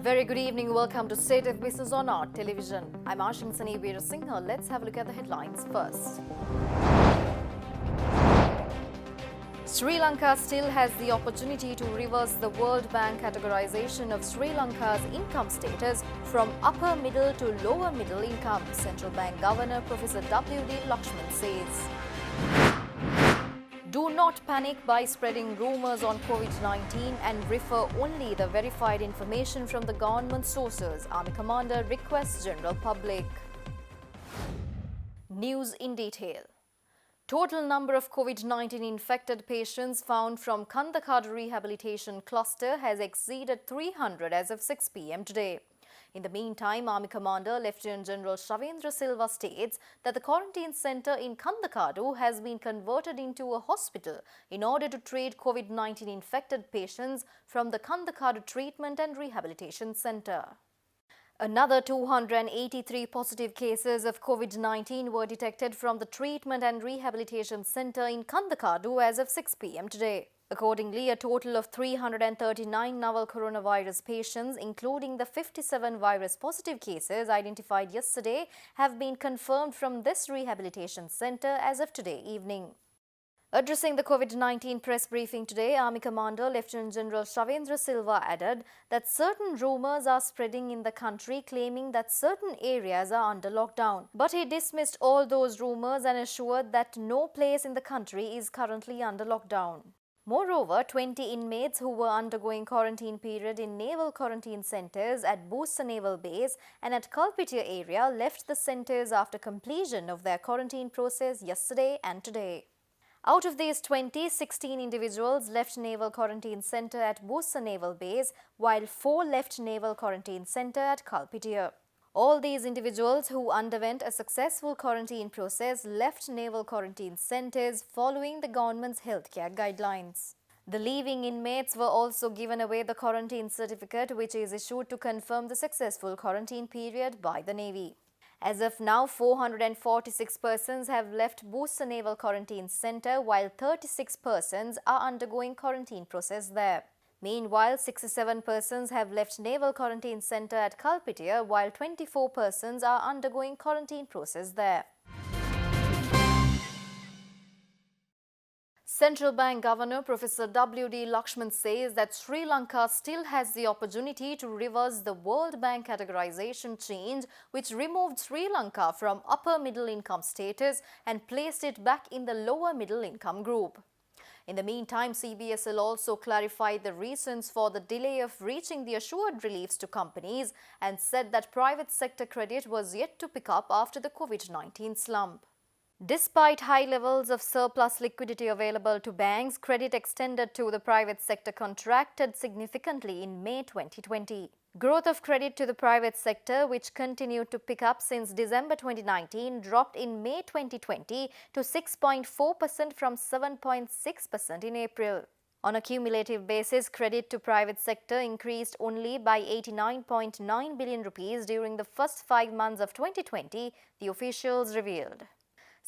very good evening. Welcome to State of Business on Art Television. I'm Ashin Sani Veerasinghe. Let's have a look at the headlines first. Sri Lanka still has the opportunity to reverse the World Bank categorization of Sri Lanka's income status from upper middle to lower middle income, Central Bank Governor Professor W.D. Lakshman says. Do not panic by spreading rumours on COVID-19 and refer only the verified information from the government sources, Army Commander requests general public. News in detail. Total number of COVID-19 infected patients found from Kandakadu Rehabilitation Cluster has exceeded 300 as of 6 p.m. today. In the meantime, Army Commander Lieutenant General Shavendra Silva states that the quarantine centre in Kandakadu has been converted into a hospital in order to treat COVID-19 infected patients from the Kandakadu Treatment and Rehabilitation Centre. Another 283 positive cases of COVID-19 were detected from the Treatment and Rehabilitation Centre in Kandakadu as of 6 p.m. today. Accordingly, a total of 339 novel coronavirus patients, including the 57 virus-positive cases identified yesterday, have been confirmed from this rehabilitation centre as of today evening. Addressing the COVID-19 press briefing today, Army Commander Lieutenant General Shavendra Silva added that certain rumours are spreading in the country claiming that certain areas are under lockdown. But he dismissed all those rumours and assured that no place in the country is currently under lockdown. Moreover, 20 inmates who were undergoing quarantine period in naval quarantine centres at Busa Naval Base and at Kalpitia area left the centres after completion of their quarantine process yesterday and today. Out of these 20, 16 individuals left Naval Quarantine Centre at Busa Naval Base, while 4 left Naval Quarantine Centre at Kalpitia. All these individuals who underwent a successful quarantine process left naval quarantine centres following the government's healthcare guidelines. The leaving inmates were also given away the quarantine certificate, which is issued to confirm the successful quarantine period by the Navy. As of now, 446 persons have left Busa Naval Quarantine Centre, while 36 persons are undergoing quarantine process there. Meanwhile, 67 persons have left Naval Quarantine Centre at Kalpitia, while 24 persons are undergoing quarantine process there. Central Bank Governor Professor W.D. Lakshman says that Sri Lanka still has the opportunity to reverse the World Bank categorization change, which removed Sri Lanka from upper middle income status and placed it back in the lower middle income group. In the meantime, CBSL also clarified the reasons for the delay of reaching the assured reliefs to companies and said that private sector credit was yet to pick up after the COVID-19 slump. Despite high levels of surplus liquidity available to banks, credit extended to the private sector contracted significantly in May 2020. Growth of credit to the private sector, which continued to pick up since December 2019, dropped in May 2020 to 6.4% from 7.6% in April. On a cumulative basis, credit to private sector increased only by 89.9 billion rupees during the first 5 months of 2020, the officials revealed.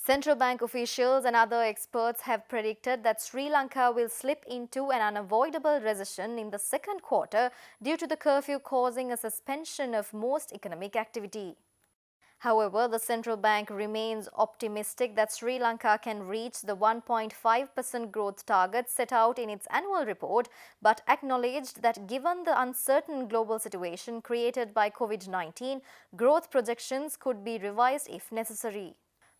Central bank officials and other experts have predicted that Sri Lanka will slip into an unavoidable recession in the second quarter due to the curfew causing a suspension of most economic activity. However, the central bank remains optimistic that Sri Lanka can reach the 1.5% growth target set out in its annual report, but acknowledged that given the uncertain global situation created by COVID-19, growth projections could be revised if necessary.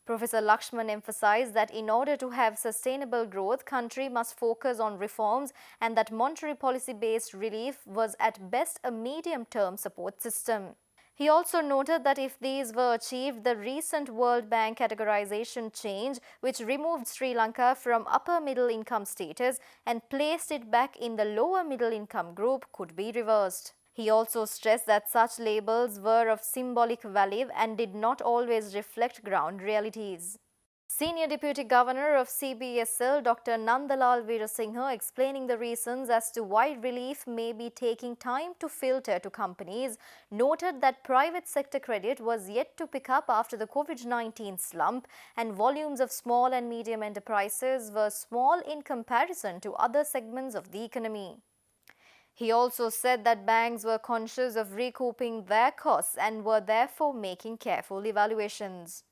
Professor Lakshman emphasized that in order to have sustainable growth, country must focus on reforms and that monetary policy-based relief was at best a medium-term support system. He also noted that if these were achieved, the recent World Bank categorization change, which removed Sri Lanka from upper middle income status and placed it back in the lower middle income group, could be reversed. He also stressed that such labels were of symbolic value and did not always reflect ground realities. Senior Deputy Governor of CBSL, Dr. Nandalal Veerasinghe, explaining the reasons as to why relief may be taking time to filter to companies, noted that private sector credit was yet to pick up after the COVID-19 slump and volumes of small and medium enterprises were small in comparison to other segments of the economy. He also said that banks were conscious of recouping their costs and were therefore making careful evaluations.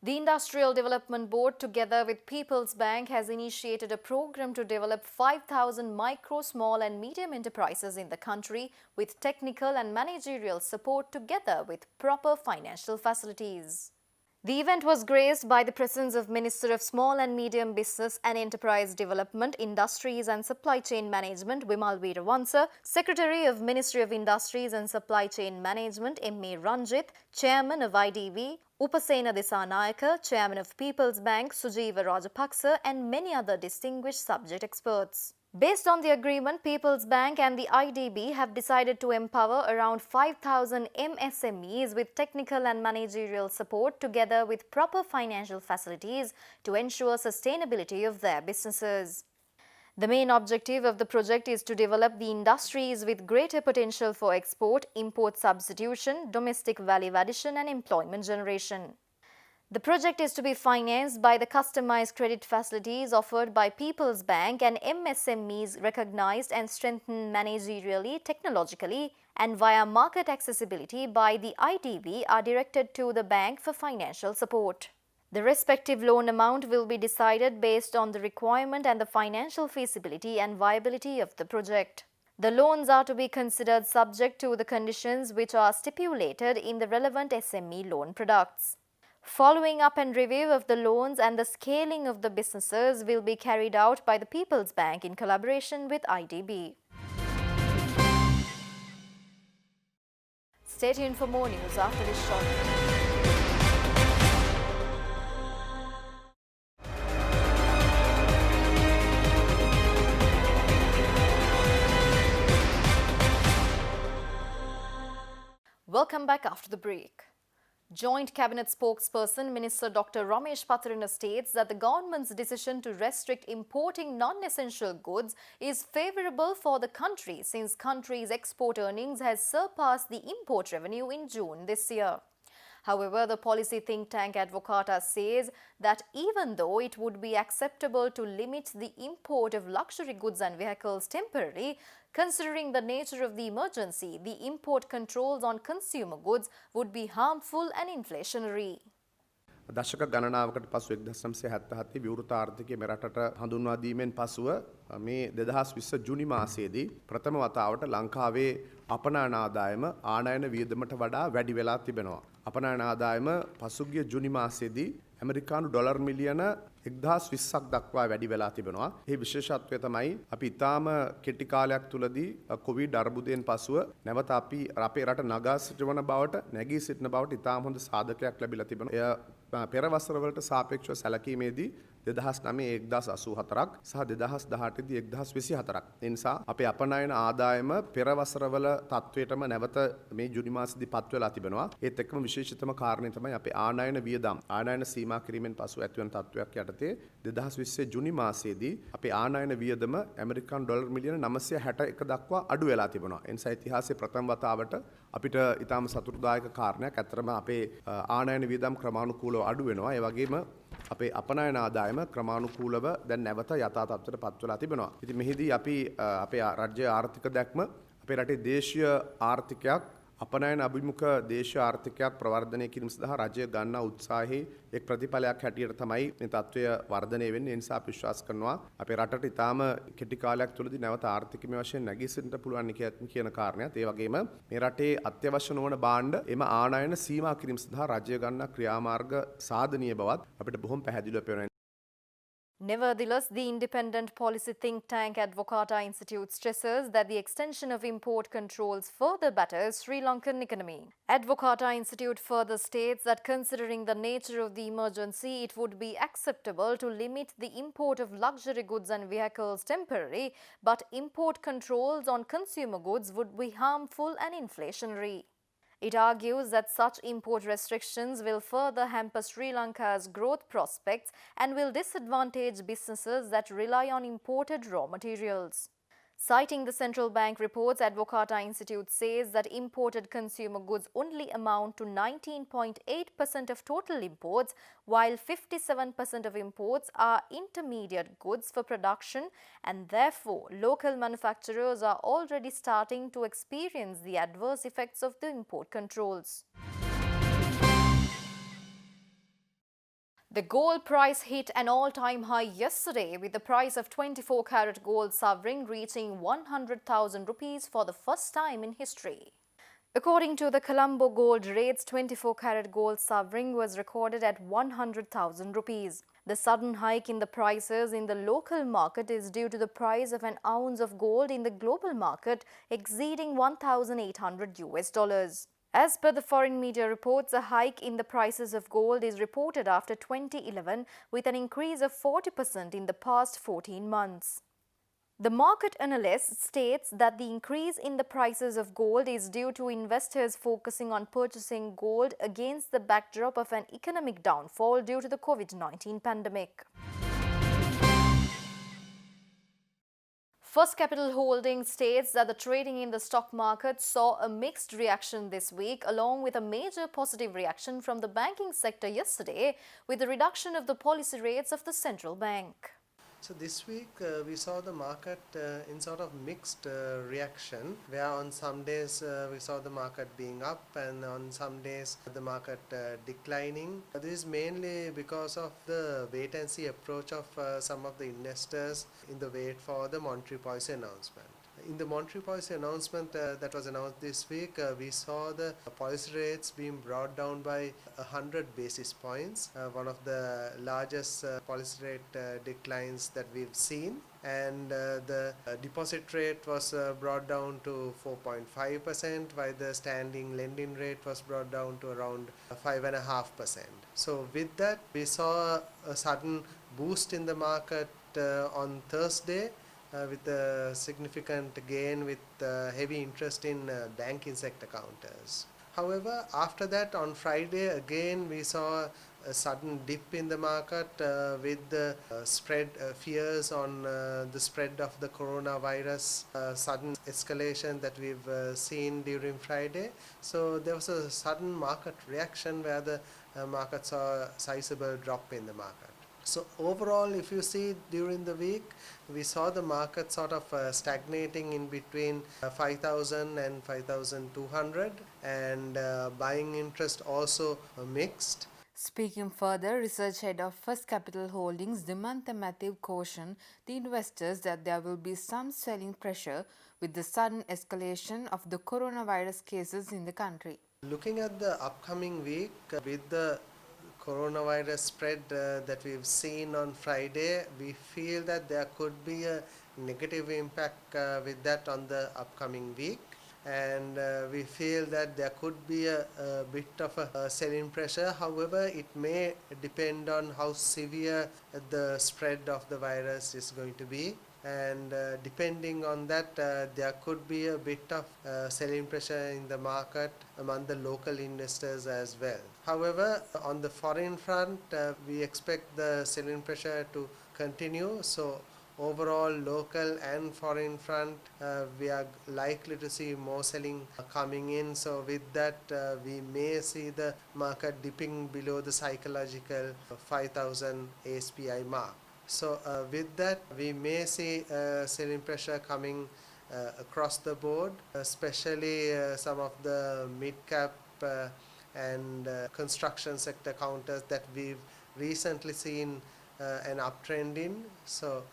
The Industrial Development Board, together with People's Bank, has initiated a program to develop 5,000 micro, small and medium enterprises in the country with technical and managerial support together with proper financial facilities. The event was graced by the presence of Minister of Small and Medium Business and Enterprise Development, Industries and Supply Chain Management, Vimal Veeravansa, Secretary of Ministry of Industries and Supply Chain Management, M.A. Ranjit, Chairman of IDB, Upasena Disanayaka, Chairman of People's Bank, Sujeeva Rajapaksa, and many other distinguished subject experts. Based on the agreement, People's Bank and the IDB have decided to empower around 5,000 MSMEs with technical and managerial support together with proper financial facilities to ensure sustainability of their businesses. The main objective of the project is to develop the industries with greater potential for export, import substitution, domestic value addition and employment generation. The project is to be financed by the customized credit facilities offered by People's Bank, and MSMEs recognized and strengthened managerially, technologically and via market accessibility by the IDB are directed to the bank for financial support. The respective loan amount will be decided based on the requirement and the financial feasibility and viability of the project. The loans are to be considered subject to the conditions which are stipulated in the relevant SME loan products. Following up and review of the loans and the scaling of the businesses will be carried out by the People's Bank in collaboration with IDB. Stay tuned for more news after this short break. Welcome back after the break. Joint Cabinet spokesperson Minister Dr. Ramesh Patrana states that the government's decision to restrict importing non-essential goods is favourable for the country since country's export earnings has surpassed the import revenue in June this year. However, the policy think tank Advocata says that even though it would be acceptable to limit the import of luxury goods and vehicles temporarily, considering the nature of the emergency, the import controls on consumer goods would be harmful and inflationary. දශක ගණනාවකට පසු 1977 විවෘත ආර්ථිකයේ මෙරටට හඳුන්වා දීමෙන් පසුව මේ 2020 ජුනි මාසයේදී ප්‍රථම වතාවට ලංකාවේ අපනයන ආදායම ආනයන වියදමට වඩා වැඩි වෙලා තිබෙනවා. අපනයන ආදායම පසුගිය ජුනි මාසයේදී ඇමරිකානු ඩොලර් මිලියන 1020ක් දක්වා වැඩි වෙලා තිබෙනවා. මේ විශේෂත්වය තමයි අපි ඊටාම කෙටි කාලයක් තුලදී කොවිඩ් අර්බුදයෙන් පසුව නැවත අපි අපේ රට නගා සිටවන බවට නැගී සිටින බවට ඊටාම හොඳ සාධකයක් ලැබිලා තිබෙනවා. එය පෙර වසරවලට සාපේක්ෂව සැලකීමේදී 2009 1084ක් සහ 2018 දී 1024ක්. ඒ නිසා අපේ අපනයන ආදායම පෙර වසරවල තත්වයටම නැවත මේ ජුනි මාසෙදී පත් වෙලා තිබෙනවා. ඒත් එක්කම විශේෂිතම කාරණේ තමයි අපේ ආනයන වියදම් ආනයන සීමා කිරීමෙන් පසු ඇතිවන තත්වයක් යටතේ 2020 ජුනි මාසයේදී අපේ ආනයන වියදම ඇමරිකන් ඩොලර් මිලියන 961 දක්වා අඩු වෙලා තිබෙනවා. ඒ නිසා ඉතිහාසයේ ප්‍රථම වතාවට අපිට ඊටාම සතුටුදායක කාරණයක්. ඇත්තටම අපේ ආනයන වියදම් ක්‍රමානුකූලව අඩු වෙනවා. ඒ වගේම අපේ අපනයන ආදායම ක්‍රමානුකූලව දැන් නැවත යථා තත්ත්වයට පත් වෙලා තිබෙනවා. ඉතින් මෙහිදී අපි අපේ රාජ්‍ය ආර්ථික දැක්ම අපේ රටේ දේශීය ආර්ථිකයක් අපනයන අභිමුඛ දේශීය ආර්ථිකයක් ප්‍රවර්ධනය කිරීම සඳහා රජය ගන්නා උත්සාහයේ එක් ප්‍රතිඵලයක් හැටියට තමයි මේ තත්ත්වය වර්ධනය වෙන්නේ. ඒ නිසා අපි විශ්වාස කරනවා අපේ රටට ඊටාම කෙටි කාලයක් තුළදී නැවත ආර්ථිකමය වශයෙන් නැගී සිටින්න පුළුවන් කියන කාරණයත් ඒ වගේම මේ රටේ අත්‍යවශ්‍ය නොවන භාණ්ඩ එම ආනයන සීමා කිරීම සඳහා රජය ගන්නා ක්‍රියාමාර්ග සාධනීය බවත් අපිට බොහොම පැහැදිලිව පේනවා. Nevertheless, the independent policy think tank Advocata Institute stresses that the extension of import controls further batters Sri Lankan economy. Advocata Institute further states that considering the nature of the emergency, it would be acceptable to limit the import of luxury goods and vehicles temporarily, but import controls on consumer goods would be harmful and inflationary. It argues that such import restrictions will further hamper Sri Lanka's growth prospects and will disadvantage businesses that rely on imported raw materials. Citing the central bank reports, Advocata Institute says that imported consumer goods only amount to 19.8% of total imports, while 57% of imports are intermediate goods for production, and therefore local manufacturers are already starting to experience the adverse effects of the import controls. The gold price hit an all-time high yesterday, with the price of 24-carat gold sovereign reaching 100,000 rupees for the first time in history. According to the Colombo gold rates, 24-carat gold sovereign was recorded at 100,000 rupees. The sudden hike in the prices in the local market is due to the price of an ounce of gold in the global market exceeding $1,800. As per the foreign media reports, a hike in the prices of gold is reported after 2011, with an increase of 40% in the past 14 months. The market analyst states that the increase in the prices of gold is due to investors focusing on purchasing gold against the backdrop of an economic downfall due to the COVID-19 pandemic. First Capital Holdings states that the trading in the stock market saw a mixed reaction this week, along with a major positive reaction from the banking sector yesterday, with the reduction of the policy rates of the central bank. So this week we saw the market in sort of mixed reaction, where on some days we saw the market being up and on some days the market declining. This is mainly because of the wait and see approach of some of the investors in the wait for the monetary policy announcement. In the monetary policy announcement that was announced this week, we saw the policy rates being brought down by 100 basis points, one of the largest policy rate declines that we've seen. And the deposit rate was brought down to 4.5%, while the standing lending rate was brought down to around 5.5%. So with that, we saw a sudden boost in the market on Thursday, with a significant gain with heavy interest in banking sector counters. However, after that on Friday again we saw a sudden dip in the market with the spread fears on the spread of the coronavirus, sudden escalation that we've seen during Friday. So there was a sudden market reaction where the market saw a sizable drop in the market. So overall, if you see during the week, we saw the market sort of stagnating in between 5,000 and 5,200, and buying interest also mixed. Speaking further, research head of First Capital Holdings, Dimantha Matthew, cautioned the investors that there will be some selling pressure with the sudden escalation of the coronavirus cases in the country. Looking at the upcoming week, with the coronavirus spread that we've seen on Friday, we feel that there could be a negative impact with that on the upcoming week, and we feel that there could be a bit of a selling pressure. However, it may depend on how severe the spread of the virus is going to be, and depending on that, there could be a bit of selling pressure in the market among the local investors as well. However, on the foreign front, we expect the selling pressure to continue. So overall, local and foreign front, we are likely to see more selling coming in. So with that, we may see the market dipping below the psychological 5,000 ASPI mark. So with that, we may see selling pressure coming across the board, especially some of the mid-cap and construction sector counters that we've recently seen an uptrend in. So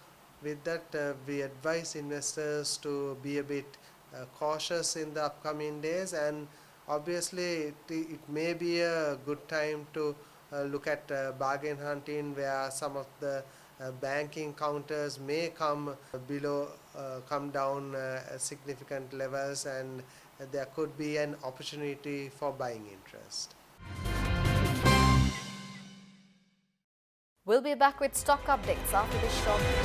with that, we advise investors to be a bit cautious in the upcoming days, and obviously it may be a good time to look at bargain hunting, where some of the banking counters may come down significant levels, and there could be an opportunity for buying interest. We'll be back with stock updates after this short break.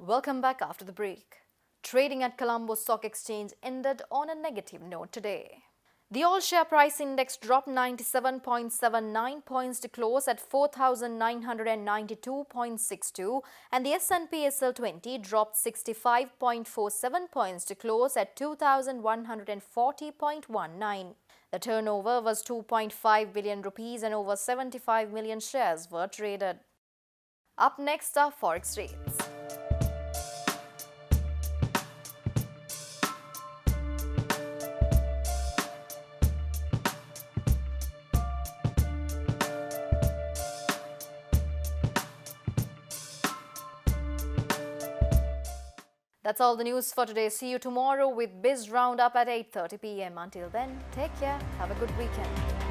Welcome back after the break. Trading at Colombo Stock Exchange ended on a negative note today. The all-share price index dropped 97.79 points to close at 4,992.62, and the S&P SL20 dropped 65.47 points to close at 2,140.19. The turnover was 2.5 billion rupees and over 75 million shares were traded. Up next are forex rates. That's all the news for today. See you tomorrow with Biz Roundup at 8:30 p.m. Until then, take care. Have a good weekend.